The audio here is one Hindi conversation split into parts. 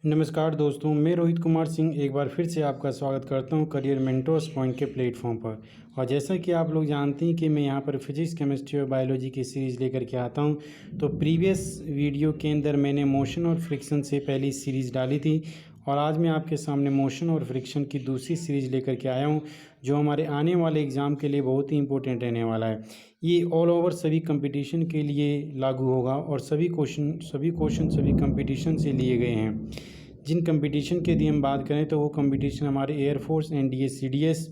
नमस्कार दोस्तों, मैं रोहित कुमार सिंह एक बार फिर से आपका स्वागत करता हूं करियर मेंटोर्स पॉइंट के प्लेटफॉर्म पर। और जैसा कि आप लोग जानते हैं कि मैं यहां पर फिजिक्स, केमिस्ट्री और बायोलॉजी की सीरीज़ लेकर के आता हूं। तो प्रीवियस वीडियो के अंदर मैंने मोशन और फ्रिक्शन से पहली सीरीज़ डाली थी और आज मैं आपके सामने मोशन और फ्रिक्शन की दूसरी सीरीज़ लेकर के आया हूँ, जो हमारे आने वाले एग्ज़ाम के लिए बहुत ही इंपॉर्टेंट रहने वाला है। ये ऑल ओवर सभी कंपटीशन के लिए लागू होगा और सभी क्वेश्चन सभी कंपटीशन से लिए गए हैं। जिन कंपटीशन की यदि हम बात करें तो वो कंपटीशन हमारे air force, NDA, CDS,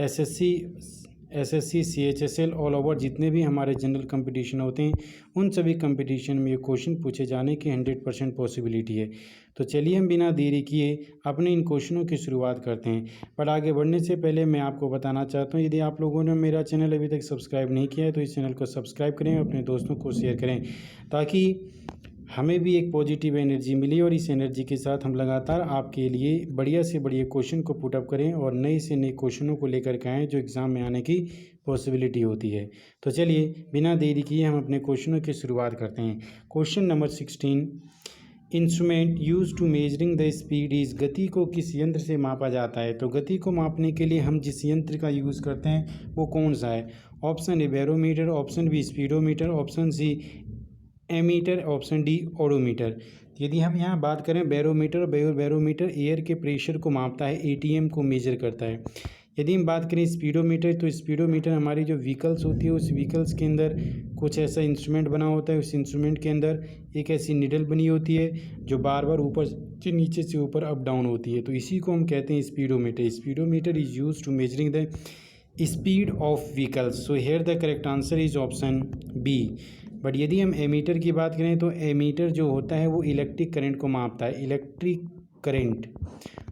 SSC, CHSL all over जितने भी हमारे जनरल कंपटीशन होते हैं उन सभी कंपटीशन में ये क्वेश्चन पूछे जाने की 100% पॉसिबिलिटी है। तो चलिए हम बिना देरी किए अपने इन क्वेश्चनों की शुरुआत करते हैं। पर आगे बढ़ने से पहले मैं आपको बताना चाहता हूँ, यदि आप लोगों ने मेरा चैनल अभी तक सब्सक्राइब नहीं किया है तो इस चैनल को सब्सक्राइब करें, अपने दोस्तों को शेयर करें ताकि हमें भी एक पॉजिटिव एनर्जी मिली और इस एनर्जी के साथ हम लगातार आपके लिए बढ़िया से बढ़िया क्वेश्चन को पुटअप करें और नए से नए क्वेश्चनों को लेकर के आएँ जो एग्ज़ाम में आने की पॉसिबिलिटी होती है। तो चलिए बिना देरी किए हम अपने क्वेश्चनों की शुरुआत करते हैं। Question number 16, instrument use to measuring the speed is, गति को किस यंत्र से मापा जाता है। तो गति को मापने के लिए हम जिस यंत्र का यूज़ करते हैं वो कौन सा है। Option A barometer, option B speedometer, option C ammeter, option D odometer. यदि हम यहाँ बात करें बैरोमीटर, बैरोमीटर एयर के प्रेशर को मापता है, एटीएम को मेजर करता है। यदि हम बात करें स्पीडोमीटर, तो स्पीडोमीटर हमारी जो व्हीकल्स होती है उस व्हीकल्स के अंदर कुछ ऐसा इंस्ट्रूमेंट बना होता है, उस इंस्ट्रूमेंट के अंदर एक ऐसी निडल बनी होती है जो बार बार ऊपर से नीचे से ऊपर अप डाउन होती है, तो इसी को हम कहते हैं speedometer. Speedometer is use to measuring the speed of vehicles. So here the correct answer is option B. But यदि हम एमीटर की बात करें तो एमीटर जो होता है वो इलेक्ट्रिक करंट को मापता है, इलेक्ट्रिक करंट।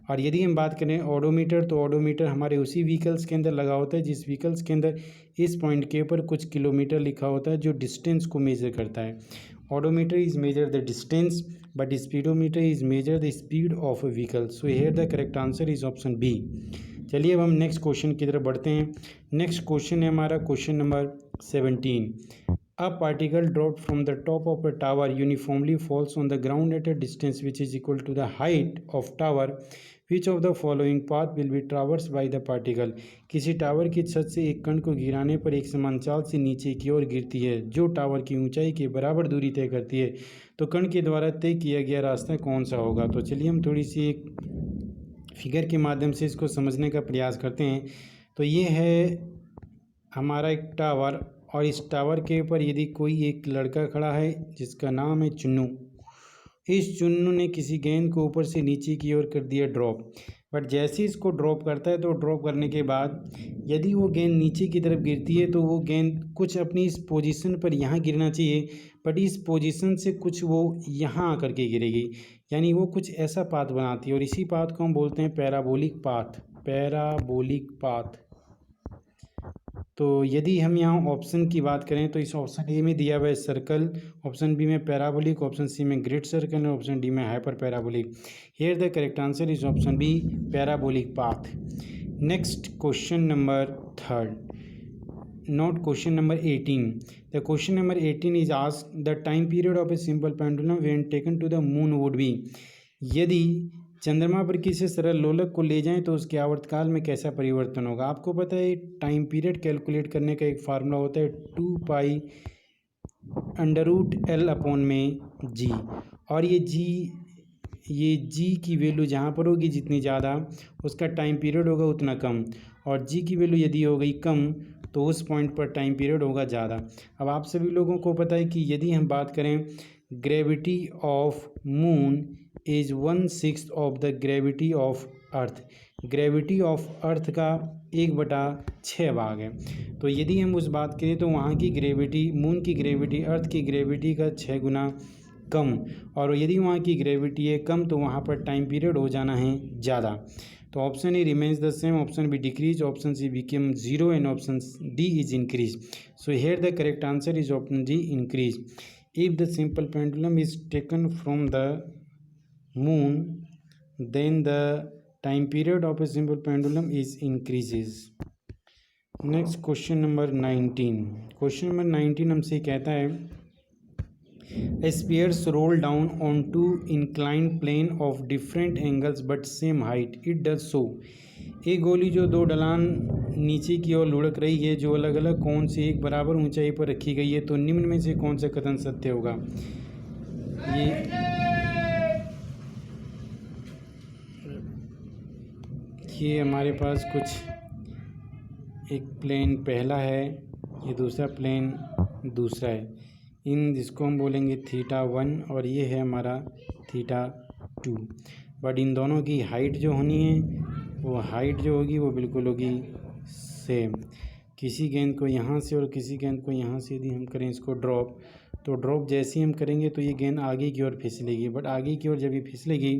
और यदि हम बात करें ओडोमीटर, तो ओडोमीटर हमारे उसी व्हीकल्स के अंदर लगा होता है जिस व्हीकल्स के अंदर इस पॉइंट के ऊपर कुछ किलोमीटर लिखा होता है जो डिस्टेंस को मेजर करता है। Odometer is measure the distance but speedometer is measure the speed of a vehicle. So here the correct answer is option B. चलिए अब हम नेक्स्ट क्वेश्चन की तरफ बढ़ते हैं। नेक्स्ट क्वेश्चन है हमारा question number 17। A particle dropped from the top of a tower uniformly falls on the ground at a distance which is equal to the height of tower. Which of the following path will be traversed by the particle? किसी टावर की छत से एक कण को गिराने पर एक समान चाल से नीचे की ओर गिरती है जो टावर की ऊंचाई के बराबर दूरी तय करती है, तो कण के द्वारा तय किया गया रास्ता कौन सा होगा। तो चलिए हम थोड़ी सी एक फिगर के माध्यम से इसको समझने का प्रयास करते हैं। तो ये है हमारा एक टावर और इस टावर के ऊपर यदि कोई एक लड़का खड़ा है जिसका नाम है चुन्नू। इस चुन्नू ने किसी गेंद को ऊपर से नीचे की ओर कर दिया ड्रॉप। बट जैसे इसको ड्रॉप करता है तो ड्रॉप करने के बाद यदि वो गेंद नीचे की तरफ गिरती है तो वो गेंद कुछ अपनी इस पोजीशन पर यहाँ गिरना चाहिए, बट इस पोजीशन से कुछ वो यहाँ आकर के गिरेगी, यानी वो कुछ ऐसा पाथ बनाती है और इसी पाथ को हम बोलते हैं पैराबोलिक पाथ। Parabolic path. तो यदि हम यहाँ ऑप्शन की बात करें तो इस ऑप्शन ए में दिया हुआ है सर्कल, ऑप्शन बी में पैराबोलिक, ऑप्शन सी में ग्रेट सर्कल और ऑप्शन डी में hyper parabolic. Here the correct answer is option B, parabolic path. Next question number 3, note question number 18। The question number 18 is asked the time period of a simple pendulum when taken to the moon would be. यदि चंद्रमा पर किसी सरल लोलक को ले जाएं तो उसके आवर्तकाल में कैसा परिवर्तन होगा। आपको पता है टाइम पीरियड कैलकुलेट करने का एक फार्मूला होता है 2π√L/में जी। और ये जी की वैल्यू जहाँ पर होगी जितनी ज़्यादा उसका टाइम पीरियड होगा उतना कम, और जी की वैल्यू यदि हो गई कम तो उस पॉइंट पर टाइम पीरियड होगा ज़्यादा। अब आप सभी लोगों को पता है कि यदि हम बात करें gravity of moon is 1/6 of the gravity of earth. Gravity of earth का 1/6 भाग है। तो यदि हम उस बात करें तो वहाँ की ग्रेविटी, मून की ग्रेविटी अर्थ की ग्रेविटी का 6 गुना कम, और यदि वहाँ की ग्रेविटी है कम तो वहाँ पर टाइम पीरियड हो जाना है ज़्यादा। तो option A remains the same, option B decrease, option C become 0 and option D is increase. So here the correct answer is option D, increase. If the simple pendulum is taken from the moon then the time period of a simple pendulum is increases. Next question number 19। Question number 19 हमसे कहता है spheres roll down on two inclined plane of different angles but same height, it does so. एक गोली जो दो ढलान नीचे की ओर लुढ़क रही है, जो अलग अलग कोण से एक बराबर ऊंचाई पर रखी गई है, तो निम्न में से कौन सा कथन सत्य होगा। ये हमारे पास कुछ एक प्लेन पहला है, ये दूसरा प्लेन दूसरा है। इन जिसको हम बोलेंगे θ1 और ये है हमारा θ2। बट इन दोनों की हाइट जो होनी है, वो हाइट जो होगी वो बिल्कुल होगी सेम। किसी गेंद को यहाँ से और किसी गेंद को यहाँ से यदि हम करें इसको ड्रॉप, तो ड्रॉप जैसे ही हम करेंगे तो ये गेंद आगे की ओर फिसलेगी। बट आगे की ओर जब ये फिसलेगी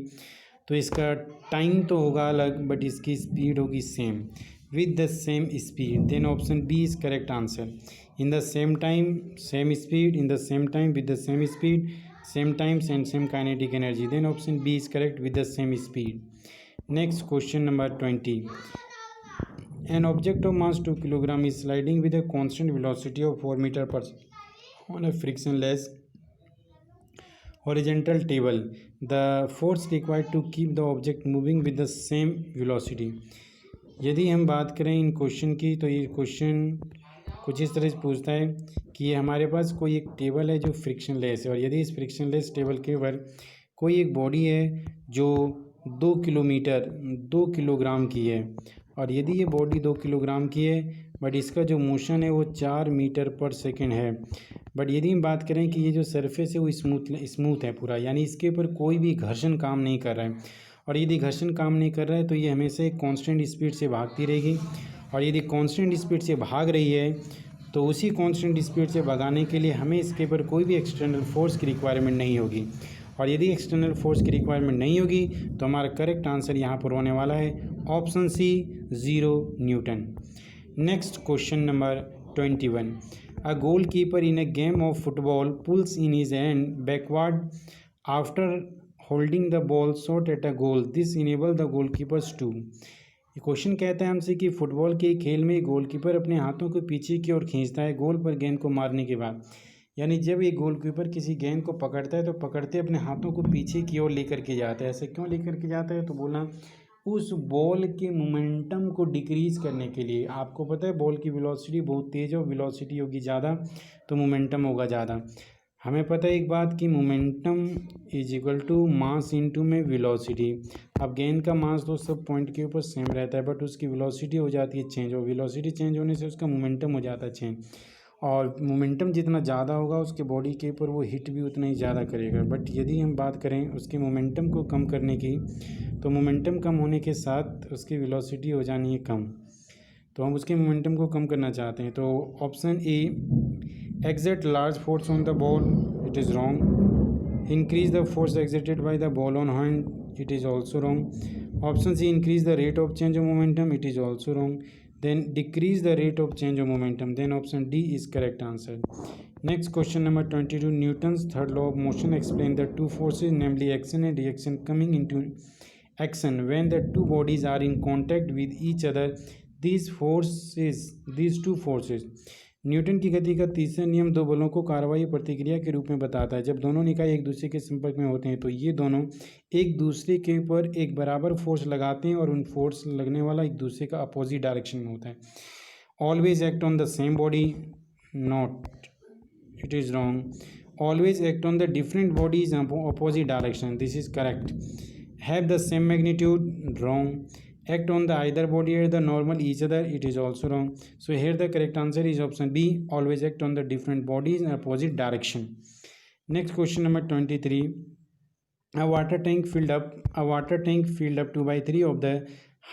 तो इसका टाइम तो होगा अलग, बट इसकी स्पीड होगी same, with the same speed. Then option B is correct answer. In the same time, same speed, in the same time with the same speed, same times and same kinetic energy. Then option B is correct, with the same speed. Next question number 20. An object of mass 2 kg is sliding with a constant velocity of 4 meter per second on a frictionless horizontal table. The force required to keep the object moving with the same velocity. यदि हम बात करें इन क्वेश्चन की, तो ये क्वेश्चन कुछ इस तरह से पूछता है कि ये हमारे पास कोई एक टेबल है जो फ्रिक्शनलेस है, और यदि इस फ्रिक्शनलेस टेबल के ऊपर कोई एक बॉडी है जो 2 किलोग्राम की है, और यदि ये बॉडी 2 किलोग्राम की है बट इसका जो मोशन है वो 4 मीटर पर सेकेंड है। बट यदि हम बात करें कि ये जो सरफेस है वो स्मूथ है पूरा, यानी इसके ऊपर कोई भी घर्षण काम नहीं कर रहा है, और यदि घर्षण काम नहीं कर रहा है तो ये हमेशा एक कांस्टेंट स्पीड से भागती रहेगी। और यदि कांस्टेंट स्पीड से भाग रही है तो उसी कांस्टेंट स्पीड से भगाने के लिए हमें इसके ऊपर कोई भी एक्सटर्नल फोर्स की रिक्वायरमेंट नहीं होगी। और यदि एक्सटर्नल फोर्स की रिक्वायरमेंट नहीं होगी तो हमारा करेक्ट आंसर यहाँ पर होने वाला है option C, 0 newton. Next question number 21. A goalkeeper in a game of football pulls in his hand backward after holding the ball shot at a goal, this enable the goalkeepers to. ये क्वेश्चन कहता है हमसे कि फुटबॉल के खेल में गोलकीपर अपने हाथों को पीछे की ओर खींचता है गोल पर गेंद को मारने के बाद। यानी जब ये गोलकीपर किसी गेंद को पकड़ता है तो पकड़ते अपने हाथों को पीछे की ओर लेकर के जाता है। ऐसे क्यों लेकर के जाता है, तो बोला उस बॉल के मोमेंटम को डिक्रीज़ करने के लिए। आपको पता है बॉल की वेलोसिटी बहुत तेज़ है, वेलोसिटी होगी ज़्यादा तो मोमेंटम होगा ज़्यादा। हमें पता है एक बात कि momentum is equal to mass into में वेलोसिटी। अब गेंद का मास तो सब पॉइंट के ऊपर सेम रहता है, बट उसकी वेलोसिटी हो जाती है चेंज, और वेलोसिटी चेंज होने से उसका मोमेंटम हो जाता है चेंज, और मोमेंटम जितना ज़्यादा होगा उसके बॉडी के ऊपर वो हिट भी उतना ही ज़्यादा करेगा। बट यदि हम बात करें उसके मोमेंटम को कम करने की, तो मोमेंटम कम होने के साथ उसकी वेलोसिटी हो जानी है कम, तो हम उसके मोमेंटम को कम करना चाहते हैं। तो option A, exert large force on the ball, it is wrong. Increase the force exerted by the ball on hand, it is also wrong. Option C, increase the rate of change of momentum, it is also wrong. Then decrease the rate of change of momentum, then option D is correct answer. Next question number 22. Newton's third law of motion explain the two forces, namely action and reaction, coming into action when the two bodies are in contact with each other. These two forces, Newton की गति का तीसरा नियम दो बलों को कार्रवाई प्रतिक्रिया के रूप में बताता है। जब दोनों निकाय एक दूसरे के संपर्क में होते हैं तो ये दोनों एक दूसरे के ऊपर एक बराबर फोर्स लगाते हैं, और उन फोर्स लगने वाला एक दूसरे का अपोजिट डायरेक्शन में होता है। Always act on the same body, not, it is wrong. Always act on the different bodies opposite direction, this is correct. Have the same magnitude, wrong. Act on the either body at the normal each other, it is also wrong. So here the correct answer is option B, always act on the different bodies in opposite direction. Next question number 23. A water tank filled up to by 3 of the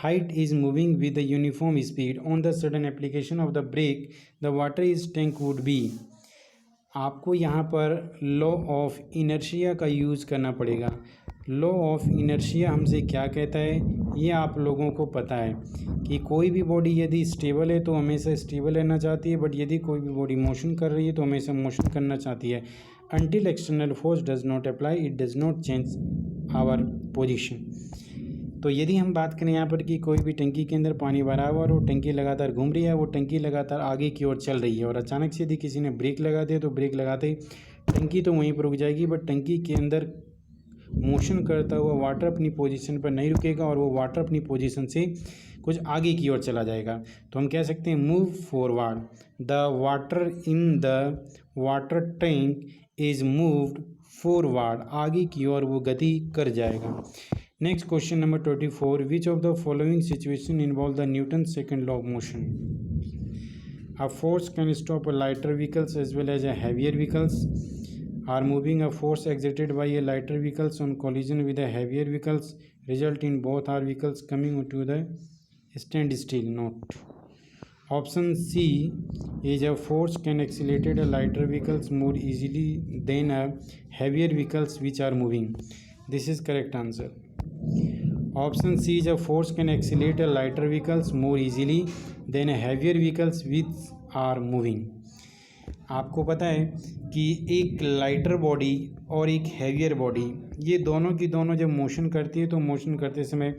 height is moving with a uniform speed. On the sudden application of the brake, the water is tank would be. आपको यहाँ पर लॉ ऑफ इनर्शिया का यूज़ करना पड़ेगा। लॉ ऑफ इनर्शिया हमसे क्या कहता है, ये आप लोगों को पता है कि कोई भी बॉडी यदि स्टेबल है तो हमेशा स्टेबल रहना चाहती है, बट यदि कोई भी बॉडी मोशन कर रही है तो हमेशा मोशन करना चाहती है। Until external force does not apply, it does not change our position. तो यदि हम बात करें यहाँ पर कि कोई भी टंकी के अंदर पानी भरा हुआ और वो टंकी लगातार घूम रही है, वो टंकी लगातार आगे की ओर चल रही है, और अचानक से यदि किसी ने ब्रेक लगा दिया तो ब्रेक लगाते ही टंकी तो वहीं पर रुक जाएगी, बट टंकी के अंदर मोशन करता हुआ वाटर अपनी पोजीशन पर नहीं रुकेगा और वो वाटर अपनी पोजीशन से कुछ आगे की ओर चला जाएगा। तो हम कह सकते हैं move forward, the water in the water tank is moved forward, आगे की ओर वो गति कर जाएगा। Next question number 24, which of the following situation involve the Newton second law of motion? A force can stop a lighter vehicles as well as a heavier vehicles are moving. A force exerted by a lighter vehicles on collision with a heavier vehicles result in both are vehicles coming to the standstill. Not. Option C is a force can accelerate a lighter vehicles more easily than a heavier vehicles which are moving. This is correct answer. Option C is a force can accelerate a lighter vehicles more easily than a heavier vehicles which are moving. आपको पता है कि एक लाइटर बॉडी और एक हैवियर बॉडी, ये दोनों की दोनों जब मोशन करती है तो मोशन करते समय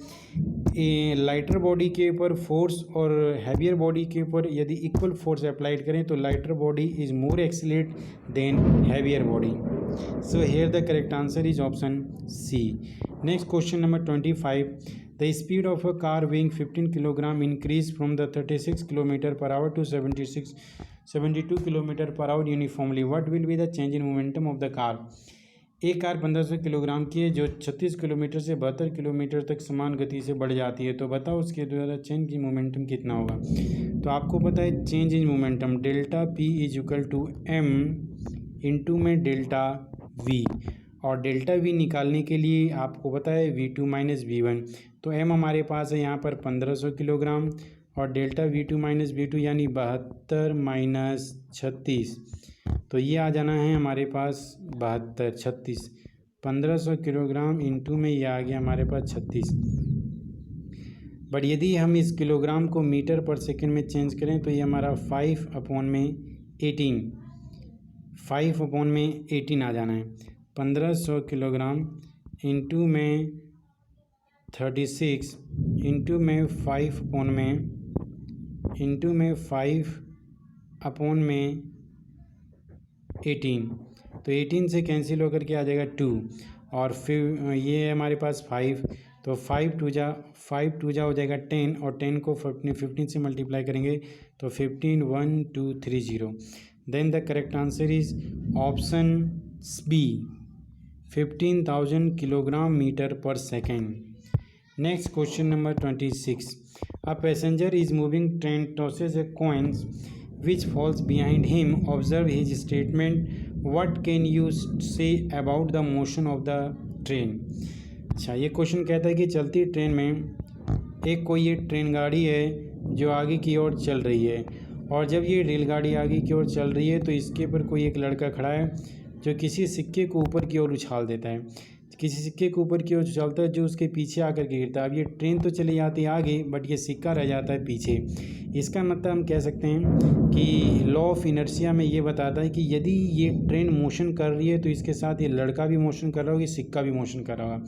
लाइटर बॉडी के ऊपर फोर्स और हैवियर बॉडी के ऊपर यदि इक्वल फोर्स अप्लाइड करें तो lighter body is more accelerate than heavier body. So here the correct answer is option C. Next question number 25. The speed of a car weighing 15 kg increased from the 36 km per hour to 72 km per hour uniformly. What will be the change in momentum of the car? एक कार 1500 किलोग्राम की है जो 36 किलोमीटर से 72 किलोमीटर तक समान गति से बढ़ जाती है, तो बताओ उसके द्वारा चेंज in मोमेंटम कितना होगा. तो आपको पता है change in momentum delta P is equal to M into में डेल्टा V, और डेल्टा V निकालने के लिए आपको पता है V2 माइनस V1. तो M हमारे पास है यहाँ पर 1500 किलोग्राम और डेल्टा V2 माइनस V2 यानी 72 माइनस 36, तो ये आ जाना है हमारे पास 72 36. 1500 किलोग्राम इंटू में ये आ गया हमारे पास 36. बट यदि हम इस किलोग्राम को मीटर पर सेकंड में चेंज करें तो ये हमारा 5/18 आ जाना है. 1500 किलोग्राम इंटू में 36 इंटू में 5/18, तो 18 से कैंसिल होकर के आ जाएगा 2, और फिर ये हमारे पास 5, तो 5 टू जा हो जाएगा 10, और 10 को 15 से मल्टीप्लाई करेंगे तो 15 1 2 3 0. Then the correct answer is option B 15,000 kilogram metre per second. Next question number 26. A passenger is moving train tosses a coins which falls behind him. Observe his statement. What can you say about the motion of the train? अच्छा, ये क्वेश्चन कहता है कि चलती ट्रेन में एक कोई ये ट्रेन गाड़ी है जो आगे की ओर चल रही है, और जब ये रेलगाड़ी आगे की ओर चल रही है तो इसके ऊपर कोई एक लड़का खड़ा है जो किसी सिक्के को ऊपर की ओर उछाल देता है. किसी सिक्के को ऊपर की ओर उछालता है जो उसके पीछे आकर के गिरता है. अब ये ट्रेन तो चली जाती है आगे, बट ये सिक्का रह जाता है पीछे. इसका मतलब हम कह सकते हैं कि लॉ ऑफ इनर्शिया में ये बताता है कि यदि ये ट्रेन मोशन कर रही है तो इसके साथ ये लड़का भी मोशन कर रहा होगा, सिक्का भी मोशन कर रहा होगा.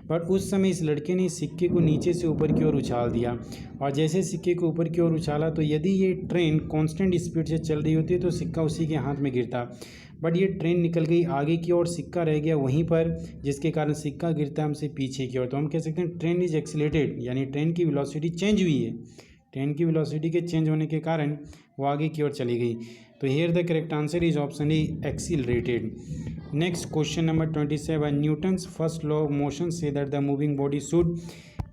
बट उस समय इस लड़के ने सिक्के को नीचे से ऊपर की ओर उछाल दिया, और जैसे सिक्के को ऊपर की ओर उछाला तो यदि ये ट्रेन कांस्टेंट स्पीड से चल रही होती तो सिक्का उसी के हाथ में गिरता. बट ये ट्रेन निकल गई आगे की ओर, सिक्का रह गया वहीं पर, जिसके कारण सिक्का गिरता है हमसे पीछे की ओर. तो हम कह सकते हैं ट्रेन इज एक्सीलरेटेड, यानी ट्रेन की वेलोसिटी चेंज हुई है. ट्रेन की वेलोसिटी के चेंज होने के कारण वो आगे की ओर चली गई. तो here the correct answer is option A accelerated. Next question number 27. Newton's first law of motion say that the moving body should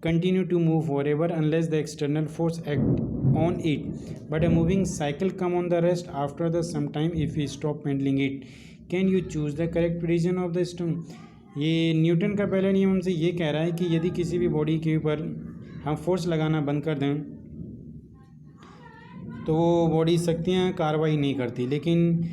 continue to move forever unless the external force act on it, but a moving cycle come on the rest after the some time if we stop handling it. Can you choose the correct region of the stone? ये न्यूटन का पहला नियम हमसे ये कह रहा है कि यदि किसी भी बॉडी के ऊपर हम फोर्स लगाना बंद कर दें तो वो बॉडी शक्तियाँ कार्रवाई नहीं करती. लेकिन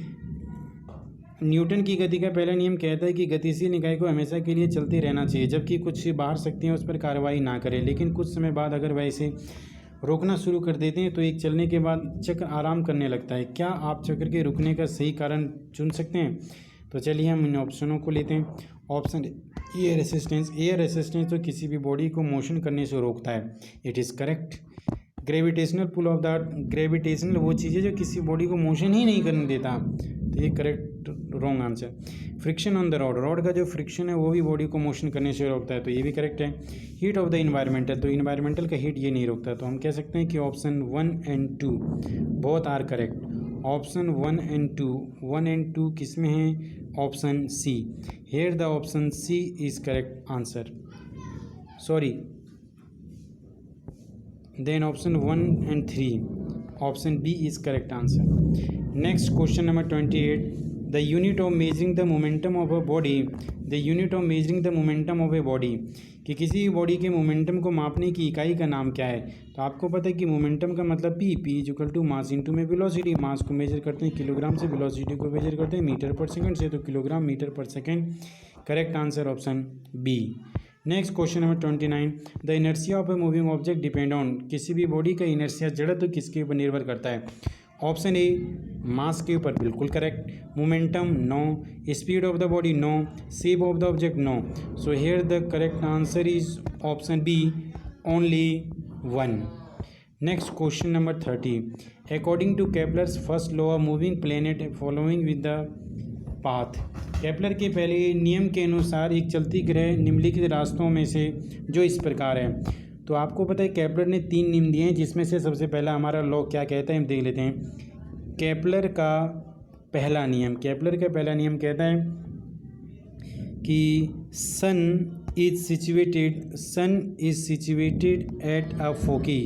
न्यूटन की गति का पहला नियम कहता है कि गतिशील इकाई को हमेशा के लिए चलते रहना चाहिए, जबकि कुछ बाहर शक्तियाँ उस पर कार्रवाई ना करें. लेकिन कुछ समय बाद अगर वह इसे रोकना शुरू कर देते हैं तो एक चलने के बाद चक्र आराम करने लगता है. क्या आप चक्र के रुकने का सही कारण चुन सकते हैं? तो चलिए हम इन ऑप्शनों को लेते हैं. Option air resistance. Air resistance तो किसी भी बॉडी को मोशन करने से रोकता है. It is correct. Gravitational pull of the earth. Gravitational वो चीज़ है जो किसी बॉडी को मोशन ही नहीं करने देता, तो ये correct wrong answer. Friction on the rod, rod का जो फ्रिक्शन है वो भी बॉडी को मोशन करने से रोकता है, तो ये भी करेक्ट है। हीट ऑफ द इन्वायरमेंटल, तो इन्वायरमेंटल का हीट ये नहीं रोकता, तो हम कह सकते हैं कि option 1 and 2 both are correct. Option 1 and 2 किस में है? Option C. Here the option C is correct answer, sorry, then option 1 and 3, option B is correct answer. Next question number 28, the unit of measuring the momentum of a body, the unit of measuring the momentum of a body, कि किसी भी बॉडी के मोमेंटम को मापने की इकाई का नाम क्या है? तो आपको पता है कि मोमेंटम का मतलब P is equal to mass into में वेलोसिटी। मास को मेजर करते हैं किलोग्राम से, वेलोसिटी को मेजर करते हैं मीटर पर सेकंड से, तो kilogram metre per second. Correct answer option B. Next question number 29, the inertia of a moving object depend on, किसी भी बॉडी का इनर्शिया जड़त्व तो किसके ऊपर निर्भर करता है? ऑप्शन ए मास के ऊपर, बिल्कुल correct. Momentum no, speed of the body no, shape of the object no. So here the correct answer is option B, only 1। Next question number 30, according to Kepler's first law of moving planet following with the path, Kepler के पहले नियम के अनुसार एक चलती ग्रह निम्नलिखित रास्तों में से जो इस प्रकार है। तो आपको पता है केपलर ने 3 नियम दिए हैं, जिसमें से सबसे पहला हमारा लॉ क्या कहता है हम देख लेते हैं। केपलर का पहला नियम कहता है कि sun is situated at a foci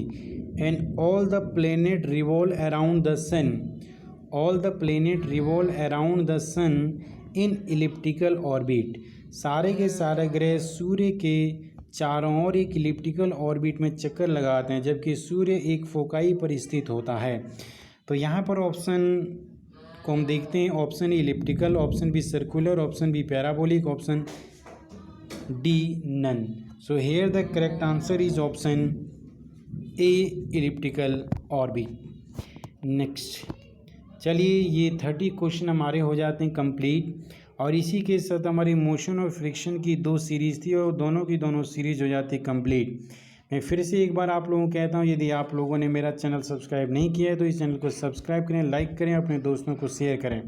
and all the planet revolve around the sun, all the planet revolve around the sun in elliptical orbit, सारे के सारे ग्रह सूर्य के चारों ओर एक इलिप्टिकल ऑर्बिट में चक्कर लगाते हैं, जबकि सूर्य एक फोकाई पर स्थित होता है। तो यहाँ पर ऑप्शन को हम देखते हैं, option A elliptical, option B circular, option B parabolic, option D none. So here the correct answer is option A elliptical orbit. Next, चलिए ये 30 क्वेश्चन हमारे हो जाते हैं कंप्लीट, और इसी के साथ हमारी मोशन और फ्रिक्शन की 2 सीरीज़ थी और दोनों की दोनों सीरीज़ हो जाती है कंप्लीट। मैं फिर से एक बार आप लोगों को कहता हूँ, यदि आप लोगों ने मेरा चैनल सब्सक्राइब नहीं किया है तो इस चैनल को सब्सक्राइब करें, लाइक करें, अपने दोस्तों को शेयर करें।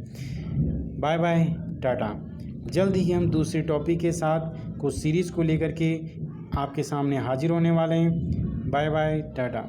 Bye bye, tata. जल्द ही हम दूसरे टॉपिक के साथ कुछ सीरीज़ को लेकर के आपके सामने हाजिर होने वाले हैं। Bye bye, Tata.